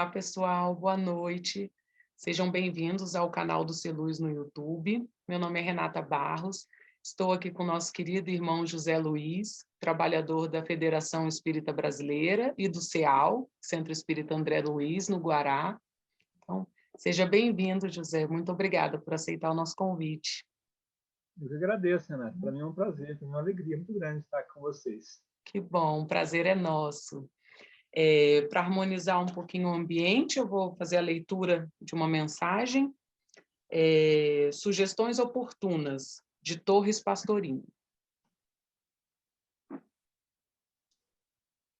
Olá, pessoal, boa noite. Sejam bem-vindos ao canal do Celuz no YouTube. Meu nome é Renata Barros, estou aqui com o nosso querido irmão José Luiz, trabalhador da Federação Espírita Brasileira e do CEAL, Centro Espírita André Luiz, no Guará. Então, seja bem-vindo, José. Muito obrigada por aceitar o nosso convite. Eu que agradeço, Renata. Para mim é um prazer, para mim é uma alegria muito grande estar com vocês. Que bom, o prazer é nosso. Para harmonizar um pouquinho o ambiente, eu vou fazer a leitura de uma mensagem. Sugestões oportunas, de Torres Pastorinho.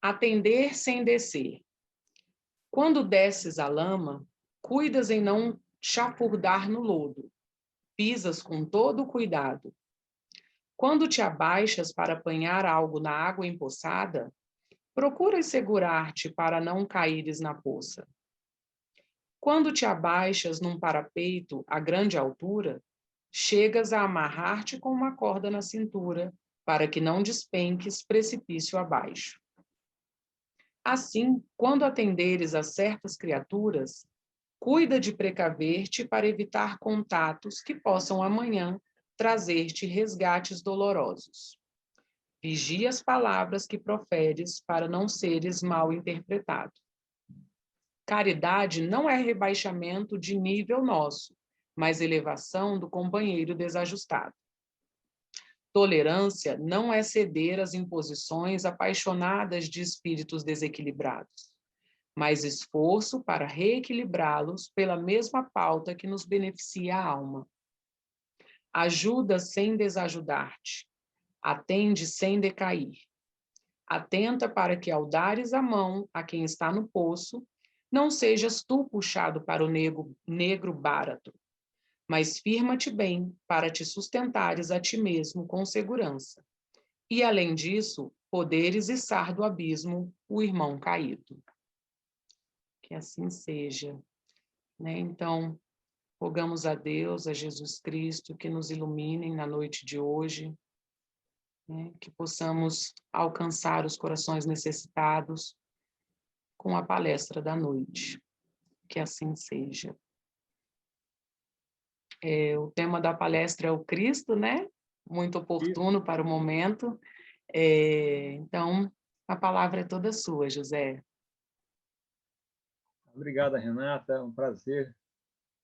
Atender sem descer. Quando desces a lama, cuidas em não chafurdar no lodo. Pisas com todo o cuidado. Quando te abaixas para apanhar algo na água empoçada, procuras segurar-te para não caíres na poça. Quando te abaixas num parapeito a grande altura, chegas a amarrar-te com uma corda na cintura, para que não despenques precipício abaixo. Assim, quando atenderes a certas criaturas, cuida de precaver-te para evitar contatos que possam amanhã trazer-te resgates dolorosos. Vigia as palavras que proferes para não seres mal interpretado. Caridade não é rebaixamento de nível nosso, mas elevação do companheiro desajustado. Tolerância não é ceder às imposições apaixonadas de espíritos desequilibrados, mas esforço para reequilibrá-los pela mesma pauta que nos beneficia a alma. Ajuda sem desajudar-te, atende sem decair. Atenta para que, ao dares a mão a quem está no poço, não sejas tu puxado para o negro bárato, mas firma-te bem para te sustentares a ti mesmo com segurança. E, além disso, poderes içar do abismo o irmão caído. Que assim seja. Né? Então, rogamos a Deus, a Jesus Cristo, que nos iluminem na noite de hoje, né? Que possamos alcançar os corações necessitados com a palestra da noite. Que assim seja. O tema da palestra é o Cristo, né? Muito oportuno para o momento. Então, a palavra é toda sua, José. Obrigada, Renata. É um prazer,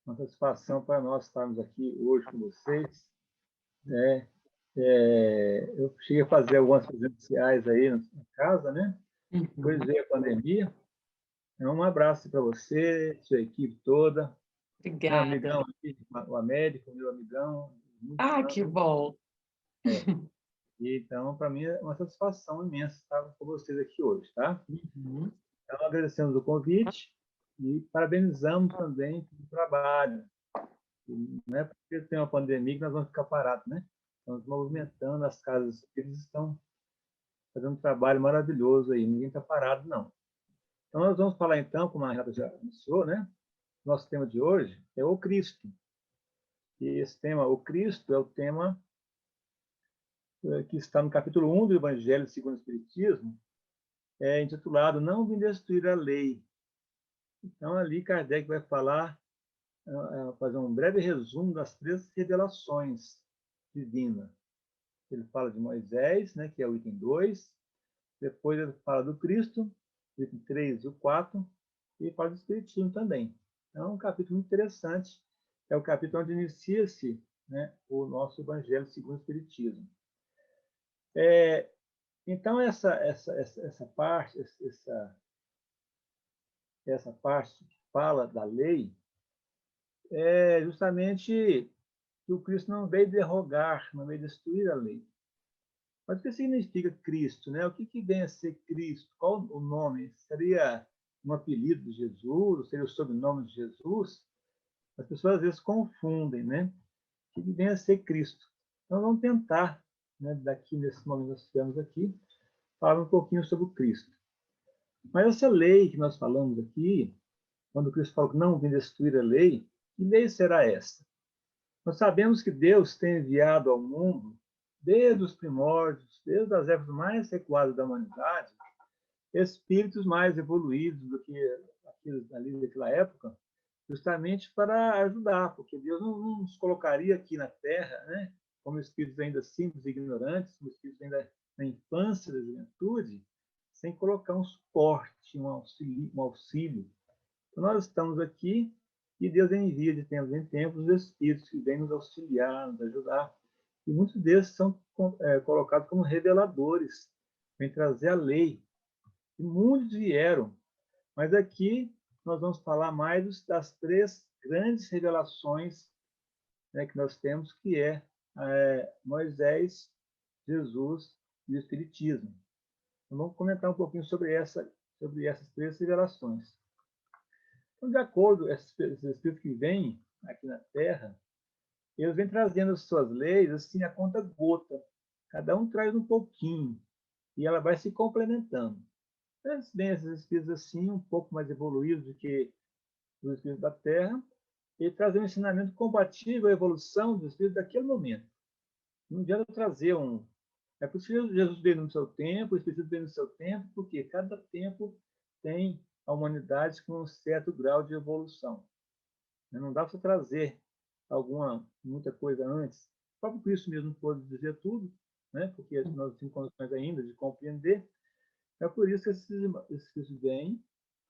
uma satisfação para nós estarmos aqui hoje com vocês. Eu cheguei a fazer algumas presenciais aí na casa, né? Depois veio a pandemia. Então, um abraço para você, sua equipe toda. Meu Obrigada. amigão aqui, o Américo, meu amigão. Que bom. Então, para mim é uma satisfação imensa estar com vocês aqui hoje, tá? Uhum. Então, agradecemos o convite e parabenizamos também pelo trabalho. Não é porque tem uma pandemia que nós vamos ficar parados, né? Estamos movimentando, as casas eles estão fazendo um trabalho maravilhoso aí, ninguém está parado, não. Então, nós vamos falar, então, como a Renata já anunciou, né? Nosso tema de hoje é o Cristo. E esse tema, o Cristo, é o tema que está no capítulo 1 do Evangelho segundo o Espiritismo, intitulado Não Vim Destruir a Lei. Então, ali Kardec vai falar, fazer um breve resumo das 3 revelações divinas. Ele fala de Moisés, né, que é o item 2, depois ele fala do Cristo, o item 3 e o 4, e fala do Espiritismo também. Então, é um capítulo muito interessante, é o capítulo onde inicia-se, né, o nosso Evangelho segundo o Espiritismo. Então, essa parte que fala da lei é justamente que o Cristo não veio derrogar, não veio destruir a lei. Mas o que significa Cristo, né? O que vem a ser Cristo? Qual o nome? Seria um apelido de Jesus? Seria o sobrenome de Jesus? As pessoas às vezes confundem, né? O que vem a ser Cristo? Então vamos tentar, né, daqui nesse momento que nós tivemos aqui, falar um pouquinho sobre o Cristo. Mas essa lei que nós falamos aqui, quando Cristo falou que não vim destruir a lei, que lei será essa? Nós sabemos que Deus tem enviado ao mundo, desde os primórdios, desde as épocas mais recuadas da humanidade, espíritos mais evoluídos do que ali daquela época, justamente para ajudar, porque Deus não nos colocaria aqui na Terra, né, como espíritos ainda simples e ignorantes, como espíritos ainda na infância, da juventude, sem colocar um suporte, um auxílio. Então, nós estamos aqui e Deus envia de tempos em tempos os espíritos que vêm nos auxiliar, nos ajudar. E muitos desses são colocados como reveladores, vêm trazer a lei. E muitos vieram, mas aqui nós vamos falar mais das 3 grandes revelações, né, que nós temos, que Moisés, Jesus e o Espiritismo. Então, vamos comentar um pouquinho sobre essas 3 revelações. Então, de acordo com esses espíritos que vêm aqui na Terra, eles vêm trazendo suas leis assim a conta gota. Cada um traz um pouquinho e ela vai se complementando. Eles vêm esses espíritos assim, um pouco mais evoluídos do que os espíritos da Terra, e trazem um ensinamento compatível à evolução dos espíritos daquele momento. Não adianta trazer um... É por isso que Jesus veio no seu tempo, o Espírito veio no seu tempo, porque cada tempo tem a humanidade com um certo grau de evolução. Não dá para trazer muita coisa antes. O próprio Cristo mesmo não pôde dizer tudo, né? Porque nós não temos condições ainda de compreender. É por isso que esses Cristos vêm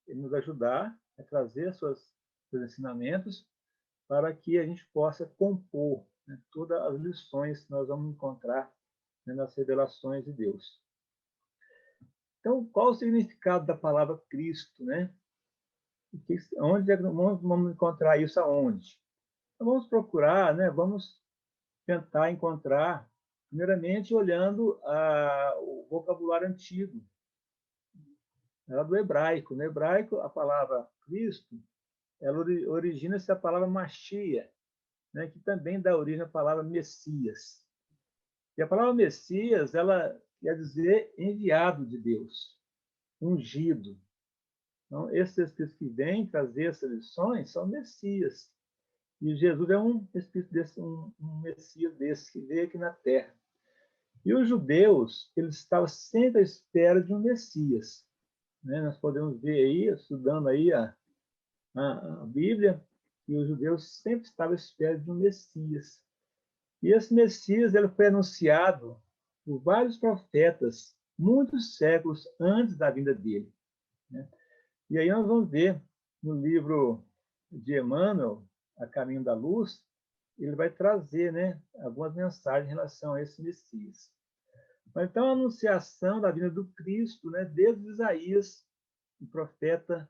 nos ajudar a trazer seus ensinamentos para que a gente possa compor, né, todas as lições que nós vamos encontrar, né, nas revelações de Deus. Então, qual o significado da palavra Cristo, né? Onde vamos encontrar isso aonde? Então, vamos procurar, né? Vamos tentar encontrar, primeiramente, olhando o vocabulário antigo, era do hebraico. No hebraico, a palavra Cristo, ela origina-se da palavra Machia, né? Que também dá origem à palavra Messias. E a palavra Messias, ela quer dizer enviado de Deus, ungido. Então, esses espíritos que vêm trazer essas lições são Messias. E Jesus é um espírito desse, um Messias desse que veio aqui na Terra. E os judeus, eles estavam sempre à espera de um Messias, né? Nós podemos ver aí, estudando aí a Bíblia, que os judeus sempre estavam à espera de um Messias. E esse Messias ele foi anunciado por vários profetas, muitos séculos antes da vinda dele, né? E aí nós vamos ver no livro de Emmanuel, A Caminho da Luz, ele vai trazer, né, algumas mensagens em relação a esse Messias. Mas, então, a anunciação da vinda do Cristo, né, desde Isaías, o profeta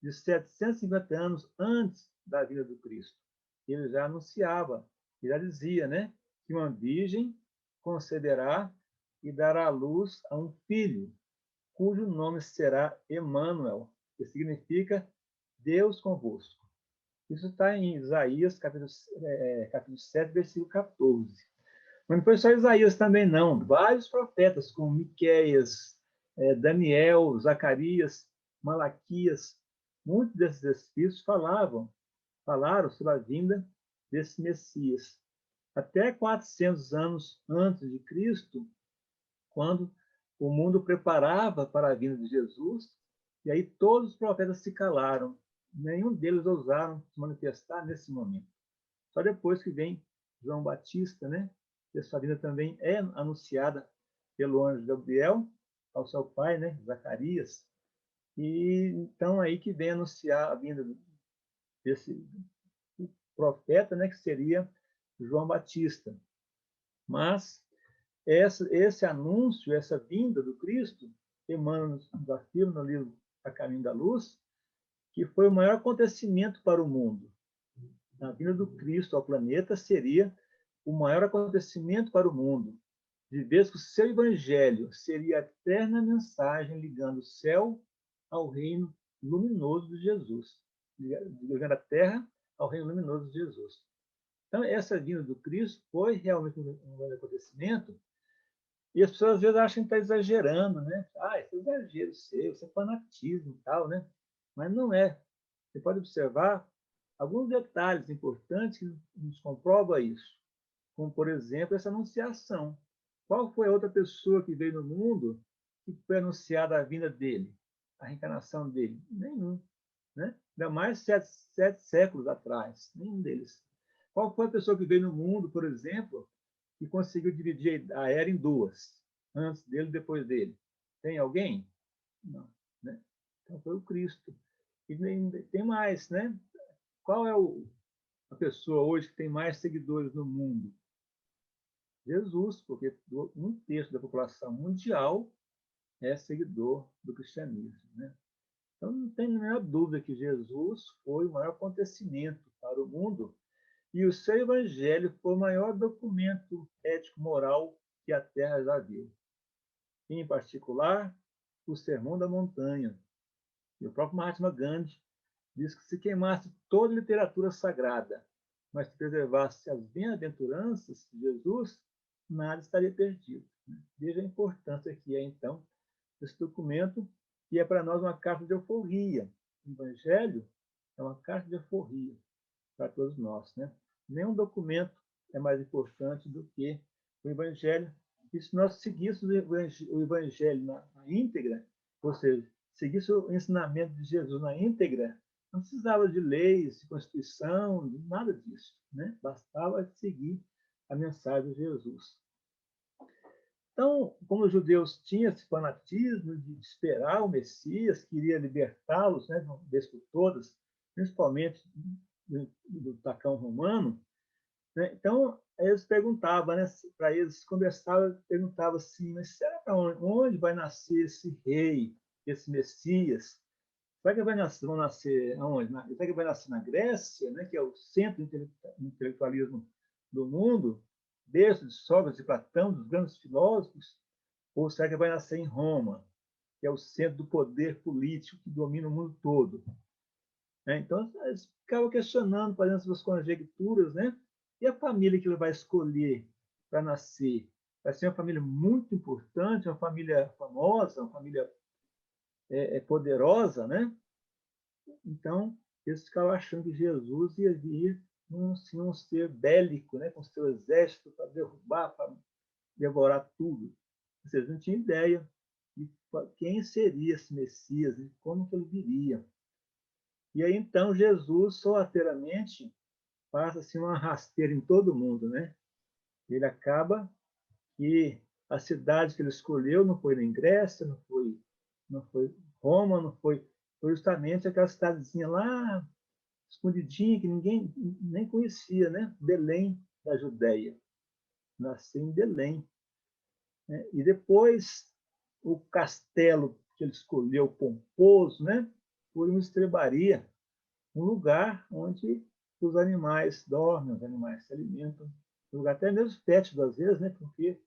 de 750 anos antes da vinda do Cristo, ele já anunciava, ele já dizia, né, que uma virgem conceberá e dará à luz a um filho, cujo nome será Emmanuel, que significa Deus convosco. Isso está em Isaías, capítulo 7, versículo 14. Mas não foi só Isaías também, não. Vários profetas, como Miqueias, Daniel, Zacarias, Malaquias, muitos desses espíritos falaram sobre a vinda desse Messias. Até 400 anos antes de Cristo, quando o mundo preparava para a vinda de Jesus, e aí todos os profetas se calaram. Nenhum deles ousaram se manifestar nesse momento. Só depois que vem João Batista, né? E sua vinda também é anunciada pelo anjo Gabriel ao seu pai, né? Zacarias. E então aí que vem anunciar a vinda desse profeta, né? Que seria João Batista. Mas esse anúncio, essa vinda do Cristo, Emmanuel nos afirma no livro A Caminho da Luz, que foi o maior acontecimento para o mundo. A vinda do Cristo ao planeta seria o maior acontecimento para o mundo, de vez que o seu evangelho seria a eterna mensagem ligando o céu ao reino luminoso de Jesus, ligando a terra ao reino luminoso de Jesus. Então, essa vinda do Cristo foi realmente um grande acontecimento, e as pessoas às vezes acham que está exagerando, né? Isso é exagero seu, isso é fanatismo e tal, né? Mas não é. Você pode observar alguns detalhes importantes que nos comprovam isso, como, por exemplo, essa anunciação. Qual foi a outra pessoa que veio no mundo que foi anunciada a vinda dele, a reencarnação dele? Nenhum. né? Ainda mais 7 séculos atrás, nenhum deles. Qual foi a pessoa que veio no mundo, por exemplo, e conseguiu dividir a era em duas, antes dele e depois dele? Tem alguém? Não, né? Então foi o Cristo. E tem mais, né? Qual é a pessoa hoje que tem mais seguidores no mundo? Jesus, porque 1/3 da população mundial é seguidor do cristianismo, né? Então não tem a menor dúvida que Jesus foi o maior acontecimento para o mundo e o seu evangelho foi o maior documento ético-moral que a Terra já viu. Em particular, o Sermão da Montanha. E o próprio Mahatma Gandhi diz que se queimasse toda a literatura sagrada, mas se preservasse as bem-aventuranças de Jesus, nada estaria perdido. Veja a importância que é, então, esse documento, que é para nós uma carta de alforria. O Evangelho é uma carta de alforria para todos nós, né? Nenhum documento é mais importante do que o Evangelho. E se nós seguíssemos o Evangelho na íntegra, ou seja, seguíssemos o ensinamento de Jesus na íntegra, não precisava de leis, de constituição, de nada disso, né? Bastava seguir a mensagem de Jesus. Então, como os judeus tinham esse fanatismo de esperar o Messias, queria libertá-los, né, de uma vez por todas, principalmente do tacão romano, né? Então eles perguntavam, né, para eles conversavam, perguntavam assim, mas será para onde vai nascer esse rei, esse Messias? Será que vão nascer aonde? Será que vai nascer na Grécia, né, que é o centro do intelectualismo do mundo, desde Sócrates e Platão, dos grandes filósofos? Ou será que vai nascer em Roma, que é o centro do poder político que domina o mundo todo? Então, eles ficavam questionando, fazendo suas conjecturas, né? E a família que ele vai escolher para nascer? Vai ser uma família muito importante, uma família famosa, uma família poderosa, né? Então, eles ficavam achando que Jesus ia vir um ser bélico, né? Com seu exército para derrubar, para devorar tudo. Vocês não tinham ideia de quem seria esse Messias e como que ele viria. E aí, então, Jesus, sorrateiramente, passa assim, uma rasteira em todo mundo, né? Ele acaba que a cidade que ele escolheu não foi nem Grécia, não foi Roma, foi justamente aquela cidadezinha lá, escondidinha, que ninguém nem conhecia, né? Belém da Judéia. Nasceu em Belém, né? E depois o castelo que ele escolheu, pomposo, né? Foi uma estrebaria, um lugar onde os animais dormem, os animais se alimentam, um lugar até mesmo os pets, às vezes, né? Porque,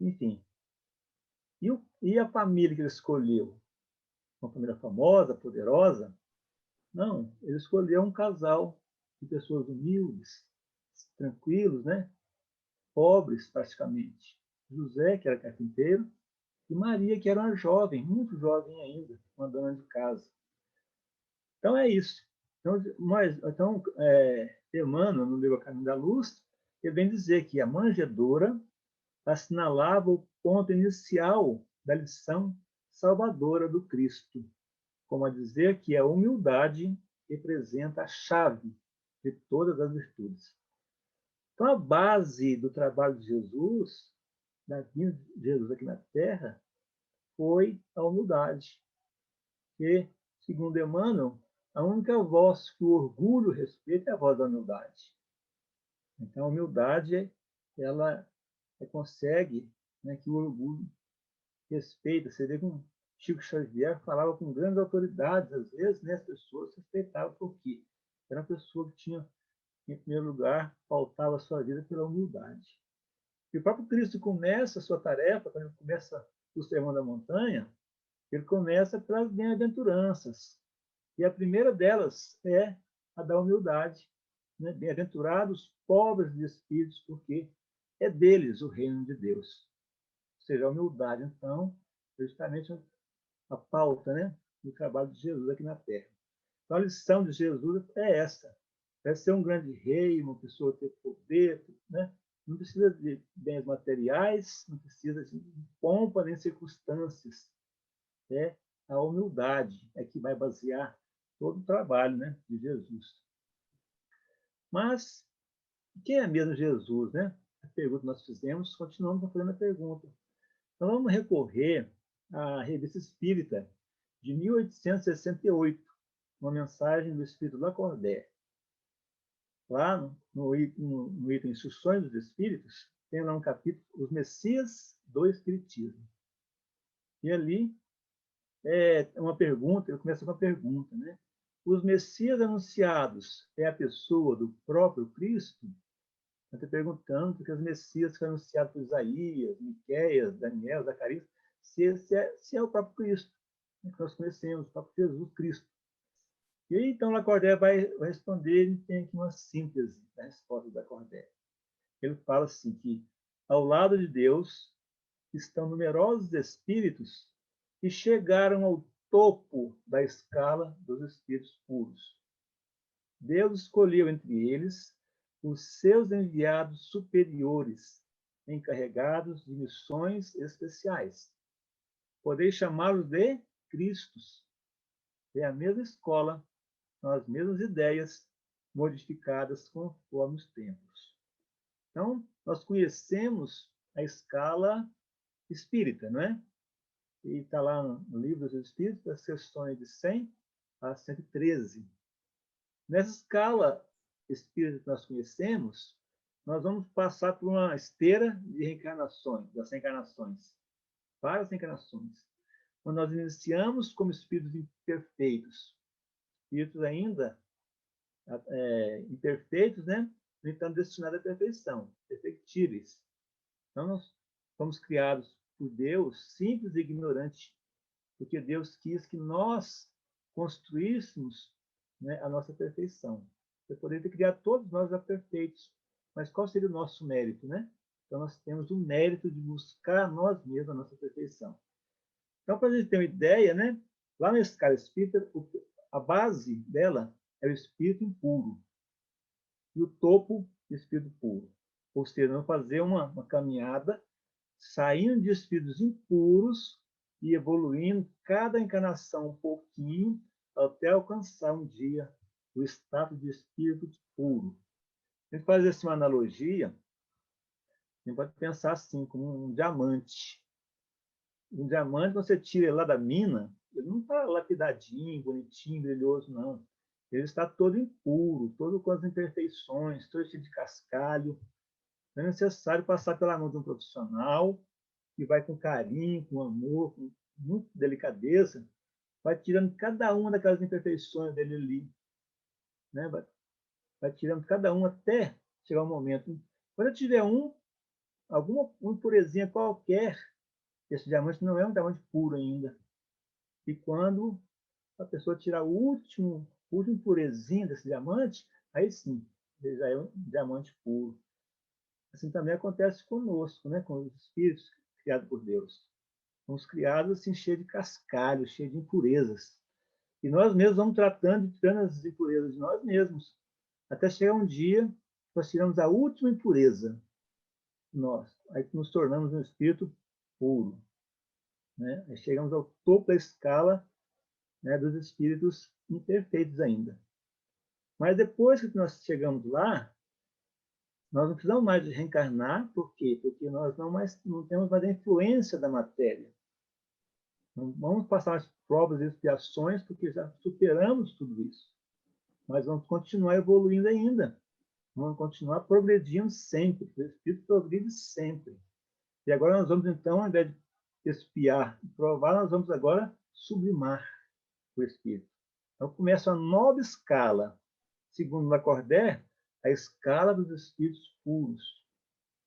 enfim. E a família que ele escolheu? Uma família famosa, poderosa? Não, ele escolheu um casal de pessoas humildes, tranquilos, né? Pobres, praticamente. José, que era carpinteiro, e Maria, que era uma jovem, muito jovem ainda, uma dona de casa. Então, é isso. Então, Emmanuel, no livro A Caminho da Luz, ele vem dizer que a manjedoura assinalava o ponto inicial da lição salvadora do Cristo, como a dizer que a humildade representa a chave de todas as virtudes. Então, a base do trabalho de Jesus, da vinda de Jesus aqui na Terra, foi a humildade. Que, segundo Emmanuel, a única voz que o orgulho respeita é a voz da humildade. Então, a humildade, ela consegue, né, que o orgulho respeita. Você vê que Chico Xavier falava com grandes autoridades, às vezes, né, as pessoas respeitavam por quê? Era uma pessoa que tinha, em primeiro lugar, pautava a sua vida pela humildade. E o próprio Cristo começa a sua tarefa, quando ele começa o Sermão da Montanha, ele começa pelas bem-aventuranças. E a primeira delas é a da humildade. Né? Bem-aventurados pobres de espíritos, porque é deles o reino de Deus. Ou seja, a humildade, então, é justamente a pauta, né, do trabalho de Jesus aqui na Terra. Então, a lição de Jesus é essa. É ser um grande rei, uma pessoa ter poder, né? Não precisa de bens materiais, não precisa de pompa nem circunstâncias. É a humildade é que vai basear todo o trabalho, né, de Jesus. Mas quem é mesmo Jesus, né? A pergunta que nós fizemos, continuamos fazendo a pergunta. Então, vamos recorrer à Revista Espírita, de 1868, uma mensagem do Espírito Lacordaire. Lá no item Instruções dos Espíritos, tem lá um capítulo, Os Messias do Espiritismo. E ali é uma pergunta, ele começa com uma pergunta, né? Os Messias anunciados é a pessoa do próprio Cristo? Está perguntando porque os Messias foram anunciados por Isaías, Miqueias, Daniel, Zacarias, se é o próprio Cristo, né, que nós conhecemos, o próprio Jesus Cristo. E aí, então, Lacordaire vai responder, e tem aqui uma síntese da resposta da Lacordaire. Ele fala assim, que ao lado de Deus estão numerosos espíritos que chegaram ao topo da escala dos espíritos puros. Deus escolheu entre eles os seus enviados superiores, encarregados de missões especiais. Podeis chamá-los de Cristos. É a mesma escola, são as mesmas ideias, modificadas conforme os tempos. Então, nós conhecemos a escala espírita, não é? E está lá no Livro dos Espíritos, as questões de 100 a 113. Nessa escala espírita que nós conhecemos, nós vamos passar por uma esteira de reencarnações, das reencarnações, várias reencarnações. Quando nós iniciamos como espíritos imperfeitos, espíritos ainda imperfeitos, né? No entanto, destinados à perfeição, perfectíveis. Então, nós fomos criados por Deus, simples e ignorante, porque Deus quis que nós construíssemos, né, a nossa perfeição. Ele poderia ter criado todos nós já perfeitos, mas qual seria o nosso mérito, né? Então, nós temos o mérito de buscar nós mesmos a nossa perfeição. Então, para a gente ter uma ideia, né, lá na escala espírita, a base dela é o espírito impuro e o topo, o espírito puro. Ou seja, vamos fazer uma caminhada saindo de espíritos impuros e evoluindo cada encarnação um pouquinho até alcançar um dia o estado de espírito puro. A gente faz essa uma analogia, a gente pode pensar assim, como um diamante. Um diamante, quando você tira ele lá da mina, ele não está lapidadinho, bonitinho, brilhoso, não. Ele está todo impuro, todo com as imperfeições, todo cheio de cascalho. É necessário passar pela mão de um profissional que vai com carinho, com amor, com muita delicadeza, vai tirando cada uma daquelas imperfeições dele ali, né? Vai tirando cada uma até chegar o momento. Quando eu tiver alguma impurezinha qualquer, esse diamante não é um diamante puro ainda. E quando a pessoa tirar o último impurezinho desse diamante, aí sim, ele já é um diamante puro. Assim também acontece conosco, né? Com os espíritos criados por Deus. Somos criados assim, cheios de cascalhos, cheios de impurezas. E nós mesmos vamos tirando as impurezas de nós mesmos, até chegar um dia que nós tiramos a última impureza. Nós, aí nos tornamos um espírito puro. Né? Aí chegamos ao topo da escala, né, dos espíritos imperfeitos ainda. Mas depois que nós chegamos lá, nós não precisamos mais reencarnar. Por quê? Porque nós não temos mais a influência da matéria. Não vamos passar as provas e expiações, porque já superamos tudo isso. Mas vamos continuar evoluindo ainda. Vamos continuar progredindo sempre. O Espírito progride sempre. E agora nós vamos, então, ao invés de expiar e provar, nós vamos agora sublimar o Espírito. Então começa uma nova escala. Segundo Lacordaire, a escala dos Espíritos puros.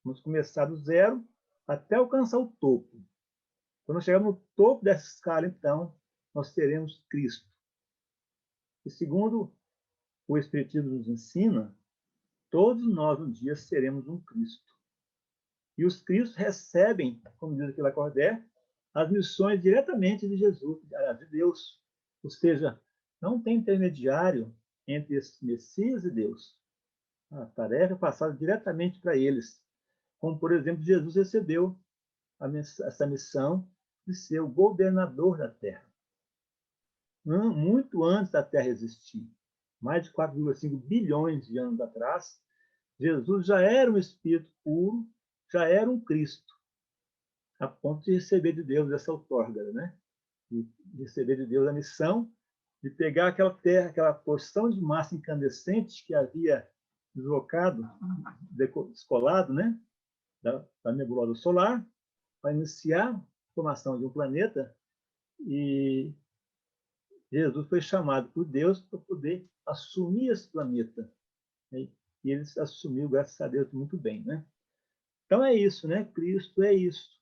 Vamos começar do zero até alcançar o topo. Quando chegarmos no topo dessa escala, então, nós teremos Cristo. E segundo o Espiritismo nos ensina, todos nós um dia seremos um Cristo. E os Cristos recebem, como diz aqui Lacordaire, as missões diretamente de Jesus, de Deus. Ou seja, não tem intermediário entre esse Messias e Deus. A tarefa é passada diretamente para eles. Como, por exemplo, Jesus recebeu essa missão de ser o governador da terra. muito antes da Terra existir, mais de 4,5 bilhões de anos atrás, Jesus já era um Espírito puro, já era um Cristo, a ponto de receber de Deus essa outorga, né? De receber de Deus a missão de pegar aquela terra, aquela porção de massa incandescente que havia deslocado, descolado, né? Da nebulosa solar, para iniciar a formação de um planeta, e Jesus foi chamado por Deus para poder assumir esse planeta. Né? E ele assumiu, graças a Deus, muito bem. Né? Então é isso, né? Cristo é isso.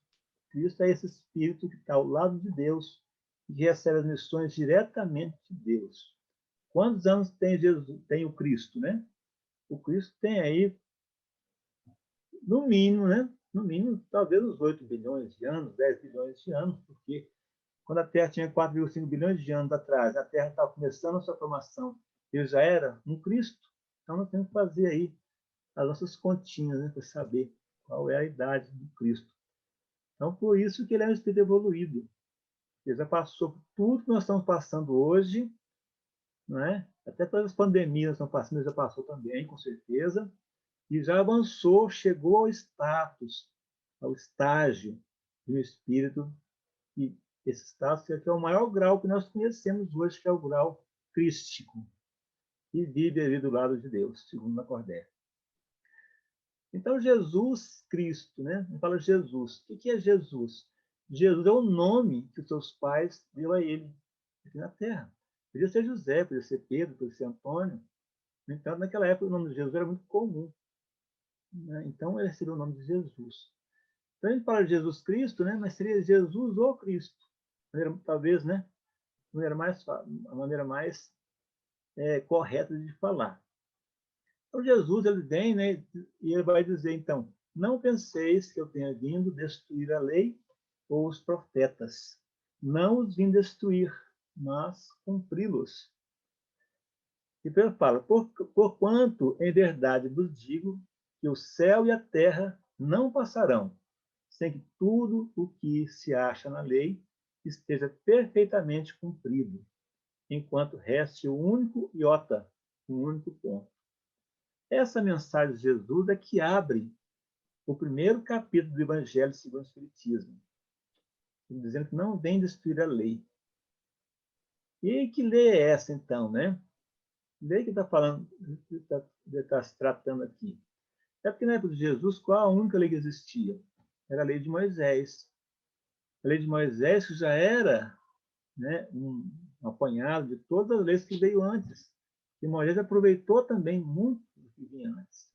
Cristo é esse Espírito que está ao lado de Deus e que recebe as missões diretamente de Deus. Quantos anos tem Jesus? Tem o Cristo, né? O Cristo tem aí, no mínimo, né? No mínimo, talvez uns 8 bilhões de anos, 10 bilhões de anos, porque quando a Terra tinha 4,5 bilhões de anos atrás, a Terra estava começando a sua formação, ele já era um Cristo. Então, nós temos que fazer aí as nossas continhas, né, para saber qual é a idade do Cristo. Então, por isso que ele é um espírito evoluído. Ele já passou por tudo que nós estamos passando hoje, né? Até todas as pandemias que estamos passando, ele já passou também, com certeza, e já avançou, chegou ao status, ao estágio de um espírito, e esse status é o maior grau que nós conhecemos hoje, que é o grau crístico, e vive ali do lado de Deus, segundo Lacordaire. Então, Jesus Cristo, né? A gente fala Jesus. O que é Jesus? Jesus é o nome que os seus pais deu a ele aqui na Terra. Podia ser José, podia ser Pedro, podia ser Antônio. No entanto, naquela época, o nome de Jesus era muito comum. Né? Então, ele recebeu o nome de Jesus. Então, a gente fala de Jesus Cristo, né? Mas seria Jesus ou Cristo. Talvez, né? A maneira mais correta de falar. Então, Jesus, ele vem, né, e ele vai dizer, então, não penseis que eu tenha vindo destruir a lei ou os profetas. Não os vim destruir, mas cumpri-los. E Pedro fala, porquanto, em verdade vos digo, que o céu e a terra não passarão, sem que tudo o que se acha na lei esteja perfeitamente cumprido, enquanto reste o único iota, o único ponto. Essa mensagem de Jesus é que abre o primeiro capítulo do Evangelho segundo o Espiritismo, dizendo que não vem destruir a lei. E que lei é essa, então, né? Lei que está falando, está se tratando aqui. É porque na época de Jesus, qual a única lei que existia? Era a lei de Moisés. A lei de Moisés que já era, né, um apanhado de todas as leis que veio antes. E Moisés aproveitou também muito do que vinha antes.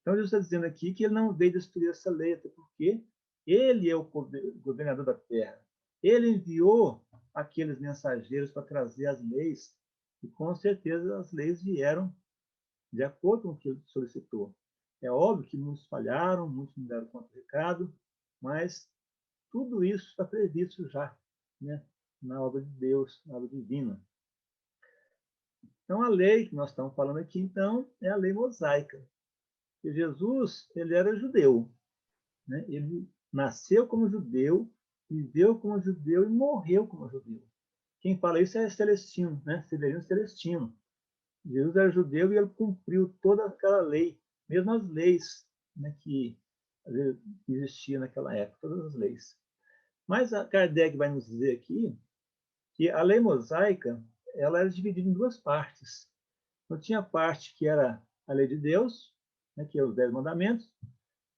Então, Jesus está dizendo aqui que ele não veio destruir essa lei, até porque ele é o governador da terra. Ele enviou aqueles mensageiros para trazer as leis, e com certeza as leis vieram de acordo com o que ele solicitou. É óbvio que muitos falharam, muitos não deram conta do recado, mas tudo isso está previsto já, né, na obra de Deus, na obra divina. Então, a lei que nós estamos falando aqui, então, é a lei mosaica. E Jesus, ele era judeu, né? Ele nasceu como judeu, viveu como judeu e morreu como judeu. Quem fala isso é Celestino, né? Severino Celestino. Jesus era judeu e ele cumpriu toda aquela lei, mesmo as leis, né, que existiam naquela época, todas as leis. Mas a Kardec vai nos dizer aqui que a lei mosaica ela era dividida em duas partes. Então, tinha a parte que era a lei de Deus, né, que é os 10 mandamentos,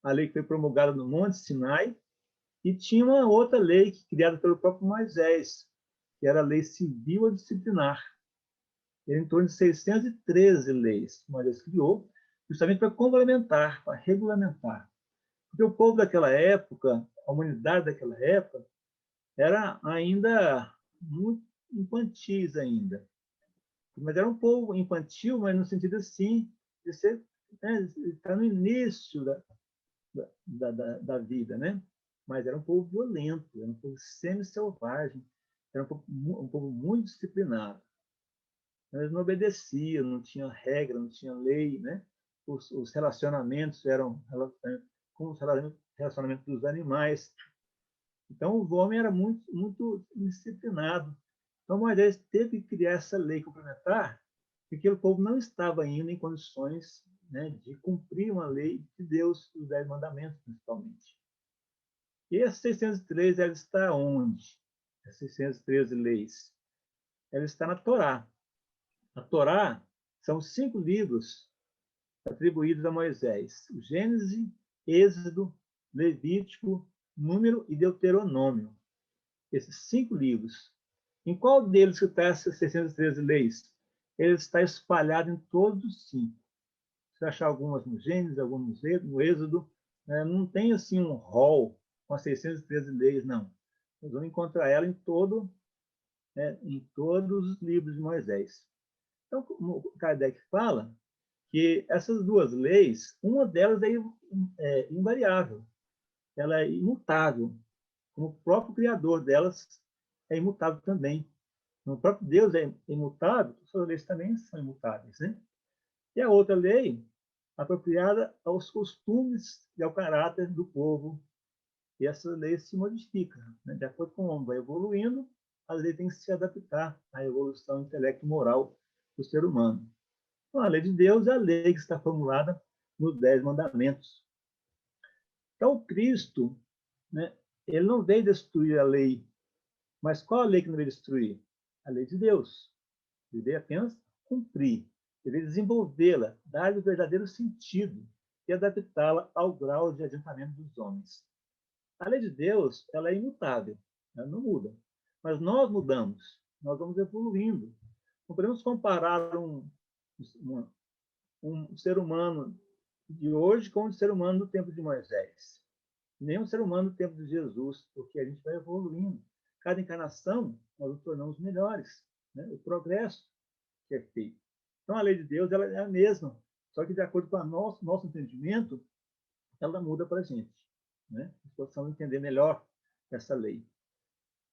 a lei que foi promulgada no Monte Sinai, e tinha uma outra lei criada pelo próprio Moisés, que era a lei civil ou disciplinar. Era em torno de 613 leis que Moisés criou, justamente para complementar, para regulamentar. Porque o povo daquela época, a humanidade daquela época, era ainda muito infantis ainda. Mas era um povo infantil, mas no sentido assim, de ser, né, estar no início da vida, né? Mas era um povo violento, era um povo semi-selvagem, era um povo muito disciplinado. Eles não obedeciam, não tinha regra, não tinha lei, né? Os relacionamentos eram como os relacionamentos dos animais. Então, o homem era muito, muito disciplinado. Então, Moisés teve que criar essa lei complementar, porque o povo não estava ainda em condições, né, de cumprir uma lei de Deus, os 10 mandamentos, principalmente. E essa 613, ela está onde? As 613 leis. Ela está na Torá. A Torá são 5 livros atribuídos a Moisés: o Gênesis, Êxodo, Levítico, Número e Deuteronômio. Esses 5 livros. Em qual deles que está essas 613 leis? Ele está espalhado em todos os 5. Você achar algumas no Gênesis, algumas no Êxodo, né? Não tem assim um rol com as 613 leis, não. Nós vamos encontrar ela em todos os livros de Moisés. Então, como Kardec fala, que essas duas leis, uma delas é invariável, ela é imutável, como o próprio Criador delas é imutável também. O próprio Deus é imutável, suas leis também são imutáveis, né? E a outra lei, apropriada aos costumes e ao caráter do povo, e essa lei se modifica, né? De acordo com o homem vai evoluindo, a lei tem que se adaptar à evolução intelecto-moral do ser humano. Então, a lei de Deus é a lei que está formulada nos 10 mandamentos. Então, Cristo, né, ele não veio destruir a lei, mas qual a lei que não veio destruir? A lei de Deus. Ele veio apenas cumprir, ele veio desenvolvê-la, dar-lhe o verdadeiro sentido e adaptá-la ao grau de adiantamento dos homens. A lei de Deus, ela é imutável, ela não muda. Mas nós mudamos, nós vamos evoluindo. Não podemos comparar um ser humano de hoje com um ser humano do tempo de Moisés. Nem um ser humano do tempo de Jesus, porque a gente vai evoluindo. Cada encarnação, nós nos tornamos melhores. Né? O progresso que é feito. Então, a lei de Deus ela é a mesma, só que de acordo com o nosso entendimento, ela muda para a gente. Né? Nós possamos entender melhor essa lei.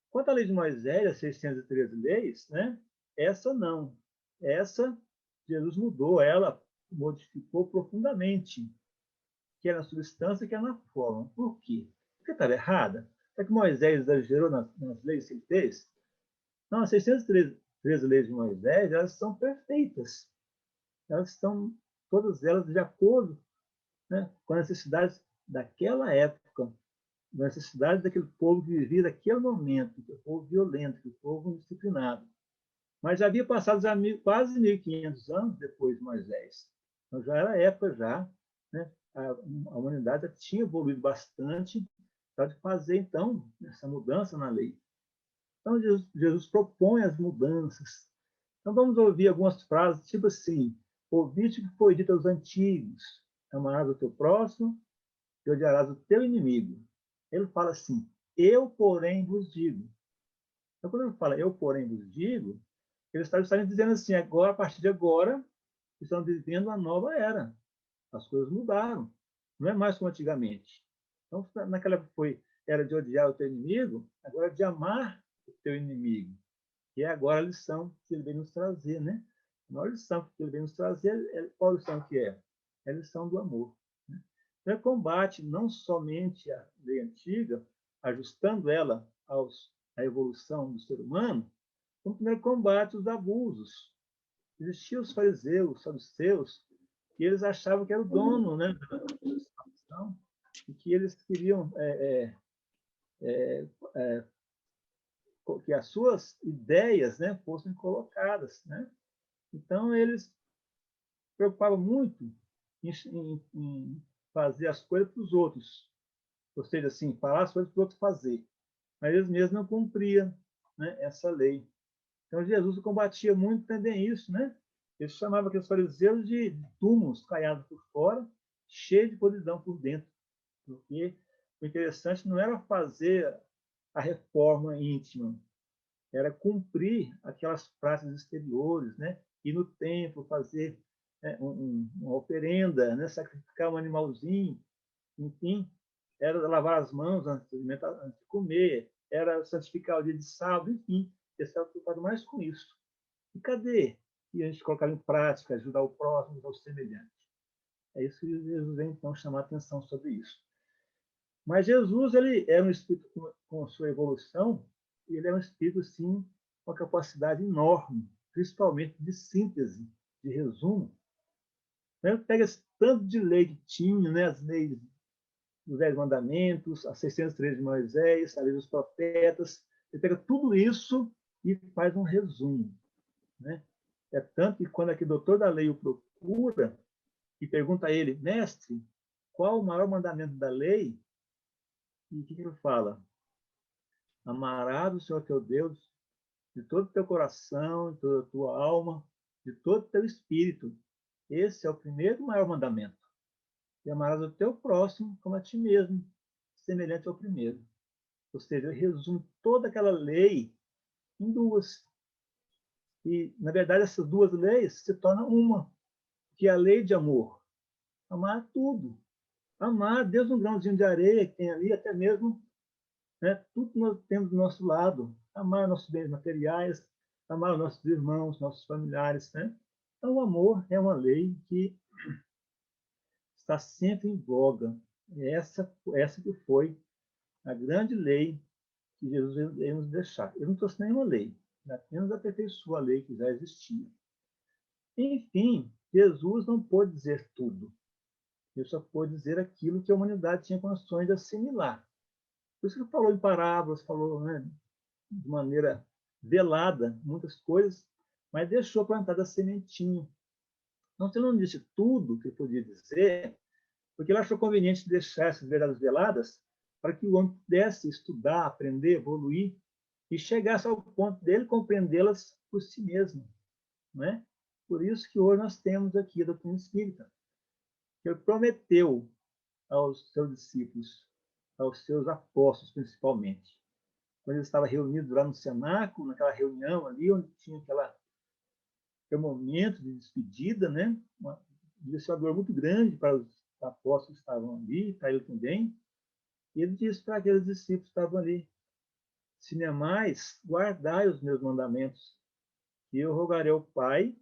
Quanto à lei de Moisés, as 613 leis, né? Essa não. Essa, Jesus mudou ela, modificou profundamente, quer na substância, quer na forma. Por quê? Porque estava errada. Será que Moisés exagerou nas leis que ele fez? Não, as 613 leis de Moisés, elas são perfeitas. Elas estão, todas elas, de acordo, né, com as necessidades daquela época, as necessidades daquele povo que vivia naquele momento, que é o povo violento, que é o povo indisciplinado. Mas já havia passado quase 1.500 anos depois de Moisés. Então já era época já, né? A humanidade já tinha evoluído bastante para fazer, então, essa mudança na lei. Então, Jesus propõe as mudanças. Então, vamos ouvir algumas frases, tipo assim: ouviste o que foi dito aos antigos, amarás o teu próximo e odiarás o teu inimigo. Ele fala assim: eu, porém, vos digo. Então, quando ele fala eu, porém, vos digo, ele está justamente dizendo assim: agora, a partir de agora, estamos vivendo uma nova era. As coisas mudaram. Não é mais como antigamente. Então, naquela época era de odiar o teu inimigo, agora é de amar o teu inimigo. E é agora a lição que ele vem nos trazer, né? A maior lição que ele vem nos trazer, qual a lição que é? É a lição do amor. Né? Então, ele combate não somente a lei antiga, ajustando ela à evolução do ser humano, como também combate os abusos. Existiam os fariseus, os saduceus, que eles achavam que era o dono, né, da salvação, e que eles queriam que as suas ideias, né, fossem colocadas, né? Então eles se preocupavam muito em fazer as coisas para os outros, ou seja, assim, falar as coisas para o outro fazer, mas eles mesmos não cumpriam, né, essa lei. Então Jesus combatia muito também isso, né? Ele chamava aqueles fariseus de túmulos caiados por fora, cheios de podridão por dentro, porque o interessante não era fazer a reforma íntima, era cumprir aquelas práticas exteriores, né? Ir no templo, fazer uma oferenda, né? Sacrificar um animalzinho, enfim, era lavar as mãos antes de comer, era santificar o dia de sábado, enfim, eles estavam preocupados mais com isso. E cadê que a gente colocar em prática, ajudar o próximo, ajudar o semelhante? É isso que Jesus vem, então, chamar a atenção sobre isso. Mas Jesus, ele é um espírito com sua evolução, ele é um espírito, sim, uma capacidade enorme, principalmente de síntese, de resumo. Né? Pega esse tanto de lei que tinha, né? As leis dos 10 mandamentos, as 613 de Moisés, a lei dos profetas. Ele pega tudo isso e faz um resumo. Né? É tanto que quando aquele doutor da lei o procura e pergunta a ele, mestre, qual o maior mandamento da lei? E o que ele fala? Amarás o Senhor teu Deus de todo o teu coração, de toda a tua alma, de todo o teu espírito. Esse é o primeiro e maior mandamento. E amarás o teu próximo como a ti mesmo, semelhante ao primeiro. Ou seja, ele resume toda aquela lei em duas. E, na verdade, essas duas leis se tornam uma, que é a lei de amor. Amar tudo. Amar Deus um grãozinho de areia que tem ali, até mesmo, né, tudo que nós temos do nosso lado. Amar nossos bens materiais, amar nossos irmãos, nossos familiares. Né? Então, o amor é uma lei que está sempre em voga. Essa que foi a grande lei que Jesus veio nos deixar. Ele não trouxe nenhuma lei, ele apenas aperfeiçoou a lei que já existia. Enfim, Jesus não pôde dizer tudo. Ele só pôde dizer aquilo que a humanidade tinha condições de assimilar. Por isso que ele falou em parábolas, falou, né, de maneira velada muitas coisas, mas deixou plantada a sementinha. Então, ele não disse tudo que ele podia dizer, porque ele achou conveniente deixar essas verdades veladas para que o homem pudesse estudar, aprender, evoluir e chegasse ao ponto dele compreendê-las por si mesmo. Né? Por isso que hoje nós temos aqui a doutrina espírita. Ele prometeu aos seus discípulos, aos seus apóstolos principalmente, quando ele estava reunido lá no cenáculo, naquela reunião ali, onde tinha aquele momento de despedida, né? Um direcionador muito grande para os apóstolos que estavam ali, para ele também. E ele disse para aqueles discípulos que estavam ali, se não é mais, guardai os meus mandamentos, e eu rogarei ao Pai,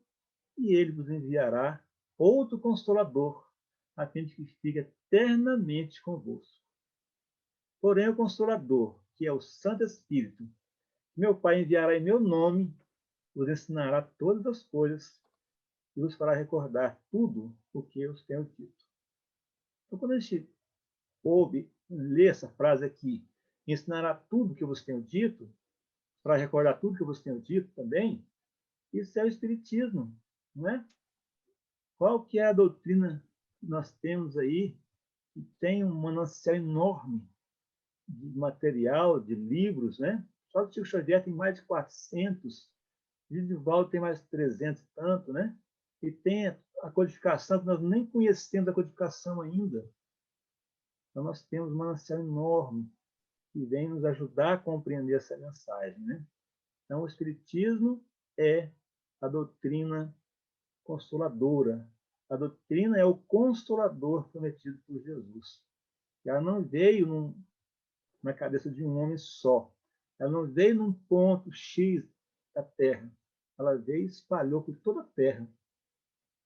e ele vos enviará outro Consolador, a fim de que fique eternamente convosco. Porém, o Consolador, que é o Santo Espírito, meu Pai enviará em meu nome, vos ensinará todas as coisas e vos fará recordar tudo o que eu tenho dito. Então, quando a gente ouve, lê essa frase aqui, ensinará tudo o que eu vos tenho dito, para recordar tudo que eu vos tenho dito também, isso é o Espiritismo, não é? Qual que é a doutrina que nós temos aí, que tem um manancial enorme de material, de livros, né? Só o Chico Xavier tem mais de 400, Divaldo tem mais de 300 e tanto, né? E tem a codificação, que nós nem conhecemos a codificação ainda. Então, nós temos um manancial enorme que vem nos ajudar a compreender essa mensagem, né? Então, o Espiritismo é a doutrina consoladora. A doutrina é o consolador prometido por Jesus. Ela não veio na cabeça de um homem só. Ela não veio num ponto X da Terra. Ela veio e espalhou por toda a Terra,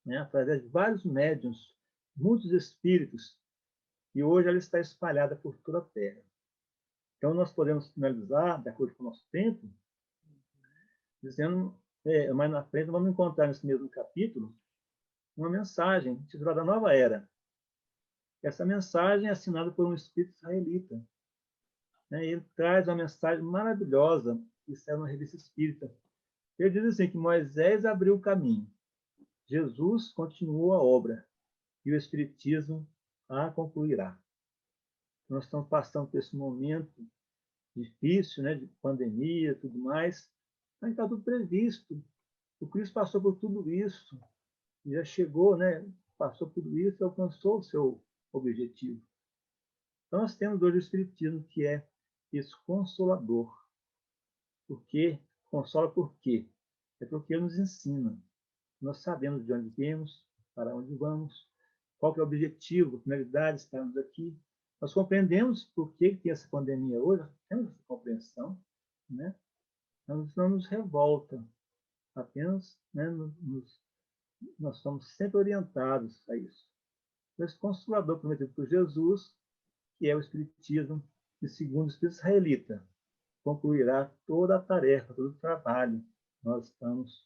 né? Através de vários médiuns, muitos espíritos, e hoje ela está espalhada por toda a Terra. Então, nós podemos finalizar, de acordo com o nosso tempo, dizendo, mais na frente, vamos encontrar nesse mesmo capítulo uma mensagem titulada Nova Era. Essa mensagem é assinada por um espírito israelita. Né? Ele traz uma mensagem maravilhosa que saiu na Revista Espírita. Ele diz assim, que Moisés abriu o caminho, Jesus continuou a obra e o Espiritismo a concluirá. Nós estamos passando por esse momento difícil, né, de pandemia e tudo mais, mas está tudo previsto. O Cristo passou por tudo isso, já chegou, né, passou por tudo isso e alcançou o seu objetivo. Então, nós temos hoje o Espiritismo, que é esse consolador. Por quê? Consola por quê? É porque ele nos ensina. Nós sabemos de onde viemos, para onde vamos, qual que é o objetivo, a finalidade de estarmos aqui. Nós compreendemos por que tem essa pandemia hoje, nós temos essa compreensão, né? Nós não nos revolta, apenas, né, nós somos sempre orientados a isso. Esse Consolador prometido por Jesus, que é o Espiritismo, e segundo o Espírito israelita, concluirá toda a tarefa, todo o trabalho. Nós estamos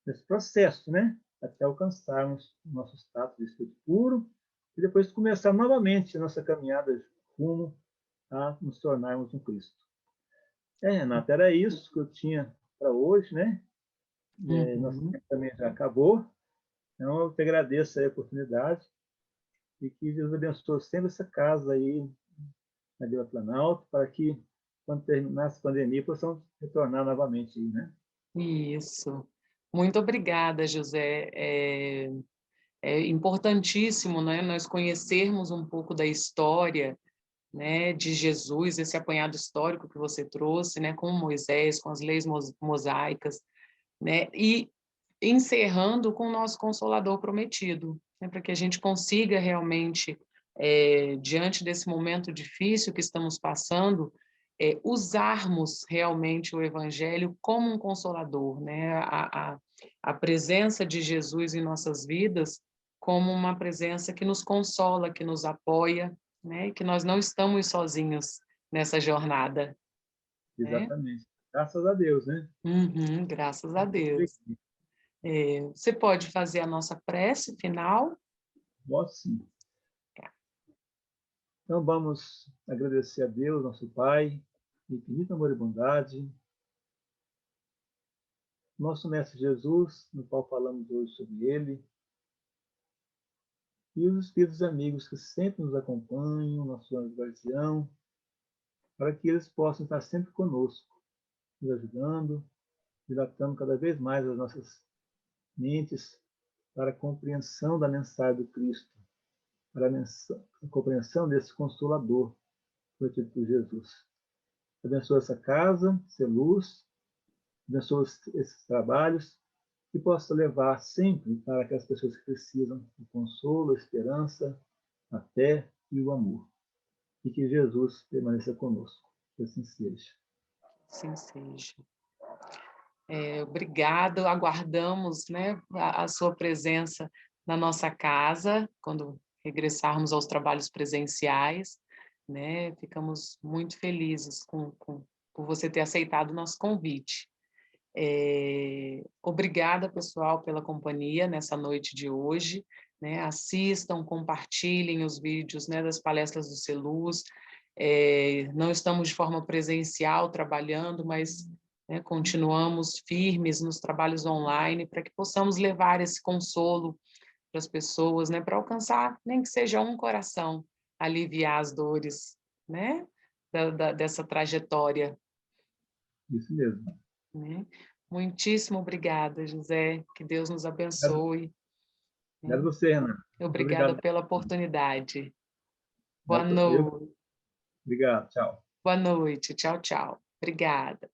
nesse processo, né? Até alcançarmos o nosso status de espírito puro e depois começar novamente a nossa caminhada rumo a nos tornarmos um Cristo. Renata, era isso que eu tinha para hoje, né? Nosso tempo também já acabou. Então, eu te agradeço a oportunidade e que Deus abençoe sempre essa casa aí na Vila Planalto, para que, quando terminar essa pandemia, possamos retornar novamente aí, né? Isso. Muito obrigada, José. É importantíssimo, né, nós conhecermos um pouco da história, né, de Jesus, esse apanhado histórico que você trouxe, né, com Moisés, com as leis mosaicas, né, e encerrando com o nosso Consolador prometido, né, para que a gente consiga realmente, diante desse momento difícil que estamos passando, usarmos realmente o Evangelho como um consolador, né, a presença de Jesus em nossas vidas como uma presença que nos consola, que nos apoia, né, e que nós não estamos sozinhos nessa jornada, né? Exatamente. Graças a Deus, né? Uhum, graças a Deus. Você pode fazer a nossa prece final? Posso sim. Então, vamos agradecer a Deus, nosso Pai, infinito amor e bondade, nosso Mestre Jesus, no qual falamos hoje sobre ele, e os espíritos amigos que sempre nos acompanham, nosso anjo guardião, para que eles possam estar sempre conosco, nos ajudando, dilatando cada vez mais as nossas mentes para a compreensão da mensagem do Cristo, para a compreensão desse Consolador prometido por Jesus. Abençoa essa casa, ser luz, abençoa esses trabalhos e possa levar sempre para aquelas pessoas que precisam o consolo, a esperança, a fé e o amor. E que Jesus permaneça conosco. Que assim seja. Assim seja. Obrigado, aguardamos, né, a sua presença na nossa casa, quando regressarmos aos trabalhos presenciais, né, ficamos muito felizes por você ter aceitado o nosso convite. Obrigada, pessoal, pela companhia nessa noite de hoje, né, assistam, compartilhem os vídeos, né, das palestras do CELUS. Não estamos de forma presencial trabalhando, mas, né, continuamos firmes nos trabalhos online para que possamos levar esse consolo para as pessoas, né, para alcançar, nem que seja um coração, aliviar as dores, né, dessa trajetória. Isso mesmo. Né? Muitíssimo obrigada, José. Que Deus nos abençoe. Obrigado a você, Renan. Muito Obrigada obrigado. pela oportunidade. Boa Eu, noite. obrigado. Tchau. Boa noite. Tchau, tchau. Obrigada.